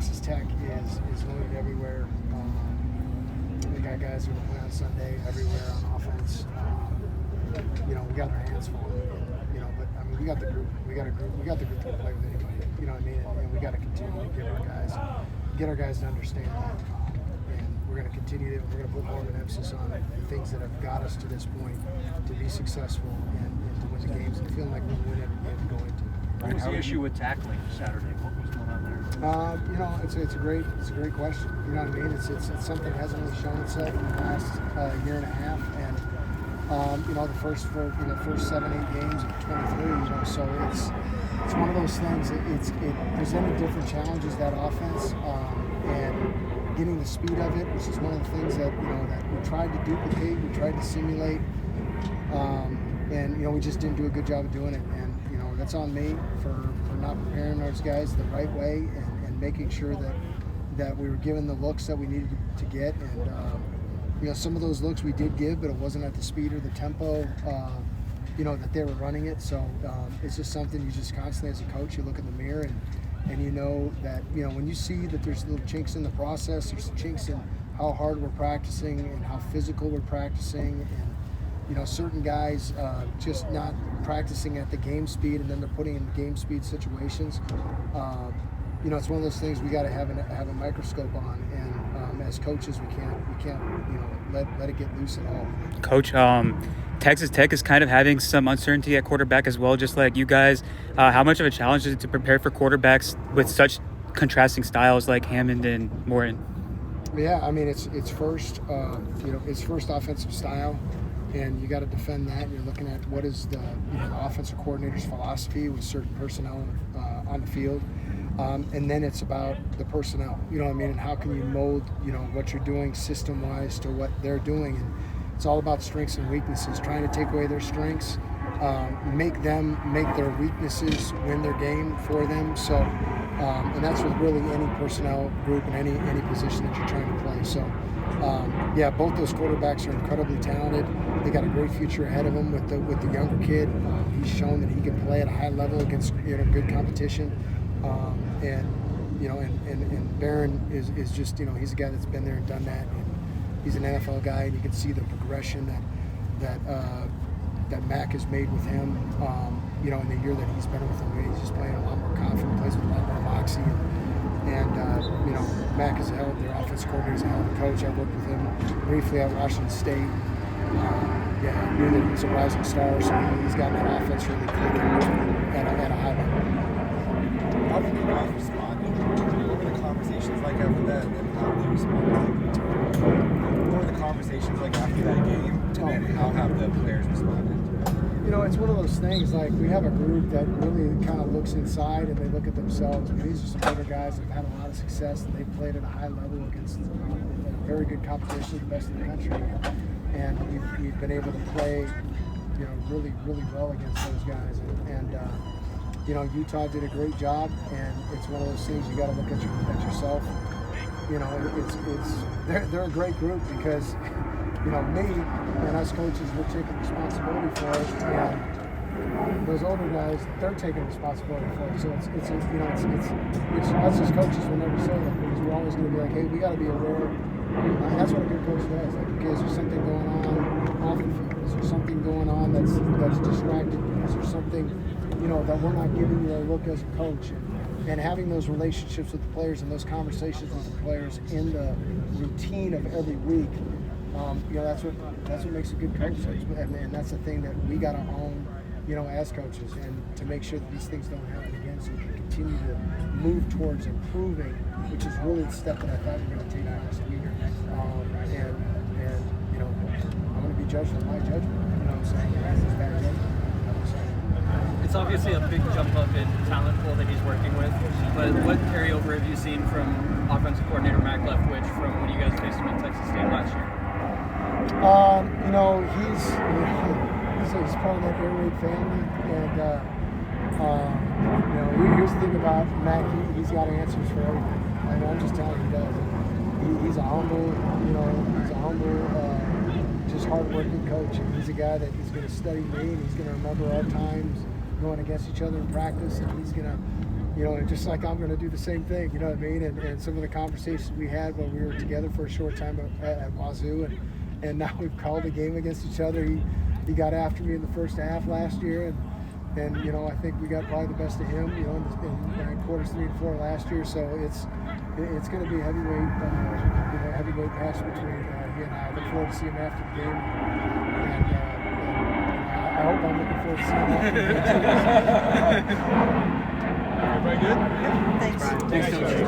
Texas Tech is loaded everywhere. We got guys who are playing on Sunday everywhere on offense. We got our hands full. But I mean, we got the group. We got the group to play with anybody. You know what I mean? And we got to continue to get our guys to understand that. And we're going to continue to. We're going to put more of an emphasis on the things that have got us to this point to be successful and to win the games and feeling like we win every game we're going to. What was the issue with tackling Saturday? What was going on there? It's a great question. You know what I mean? It's something that hasn't really shown itself in the last year and a half, and the first 7-8 games of 23. So it's one of those things. It presented different challenges, that offense, and getting the speed of it, which is one of the things that that we tried to duplicate, we tried to simulate, and we just didn't do a good job of doing it. And that's on me for not preparing those guys the right way and making sure that we were given the looks that we needed to get. And some of those looks we did give, but it wasn't at the speed or the tempo that they were running it. So it's just something you just constantly, as a coach, you look in the mirror and you know that when you see that there's little chinks in the process, there's chinks in how hard we're practicing and how physical we're practicing, and certain guys just not practicing at the game speed, and then they're putting in game speed situations. It's one of those things we got to have a microscope on, and as coaches we can't let it get loose at all. Coach, Texas Tech is kind of having some uncertainty at quarterback as well, just like you guys. How much of a challenge is it to prepare for quarterbacks with such contrasting styles like Hammond and Morton? Yeah, I mean it's first offensive style, and you got to defend that. And you're looking at what is the offensive coordinator's philosophy with certain personnel on the field, and then it's about the personnel. And how can you mold what you're doing system wise to what they're doing, and it's all about strengths and weaknesses. Trying to take away their strengths, make them make their weaknesses win their game for them. So, and that's with really any personnel group and any position that you're trying to play. So. Both those quarterbacks are incredibly talented. They got a great future ahead of them with the younger kid. He's shown that he can play at a high level against good competition. And Barron is just he's a guy that's been there and done that. And he's an NFL guy, and you can see the progression that Mac has made with him. In the year that he's been with him, he's just playing a lot more confident, plays with a lot more moxie. And Mac is their offense coordinator, is a hell of a coach. I worked with him briefly at Washington State. I knew that he was a rising star, so he's got that offense really clicking at a high level. How did you guys respond? What were the conversations like after that, and how did they respond? What were the conversations like after that game, and then how have the players responded? It's one of those things, like we have a group that really kind of looks inside and they look at themselves. I mean, these are some other guys that have had a lot of success, and they've played at a high level against very good competition, the best in the country. And we've been able to play, really, really well against those guys. And Utah did a great job, and it's one of those things you got to look at yourself. They're a great group because me and us coaches, we're taking responsibility for it, and those older guys, they're taking responsibility for it. So it's which us as coaches will never say that, because we're always going to be like, hey, we got to be aware. And that's what a good coach does. Like, okay, is there something going on off the field? Is there something going on that's distracting you? Is there something that we're not giving you a look as a coach? And having those relationships with the players and those conversations with the players in the routine of every week. That's what makes a good coach, and that's the thing that we got to own, as coaches, and to make sure that these things don't happen again, so we can continue to move towards improving, which is really the step that I thought we were going to take last week. I'm going to be judged on my judgment. I'm saying it's bad judgment. It's obviously a big jump up in talent pool that he's working with, but what carryover have you seen from offensive coordinator Mac Leftwich from when you guys faced him at Texas State last year? He's part of that air raid family, and here's the thing about Mac. He's got answers for everything. I'm just telling you, he does. He's a humble, just hard-working coach, and he's a guy that is going to study me, and he's going to remember our times going against each other in practice, and he's going to you know, and just like I'm going to do the same thing, you know what I mean? And some of the conversations we had when we were together for a short time at Wazoo, and now we've called a game against each other. He got after me in the first half last year, and you know, I think we got probably the best of him, you know, in quarters 3 and 4 last year. So it's going to be a heavyweight match between he and I. I look forward to seeing him after the game, and I hope I'm looking forward to seeing him after the game too. Everybody good? Thanks.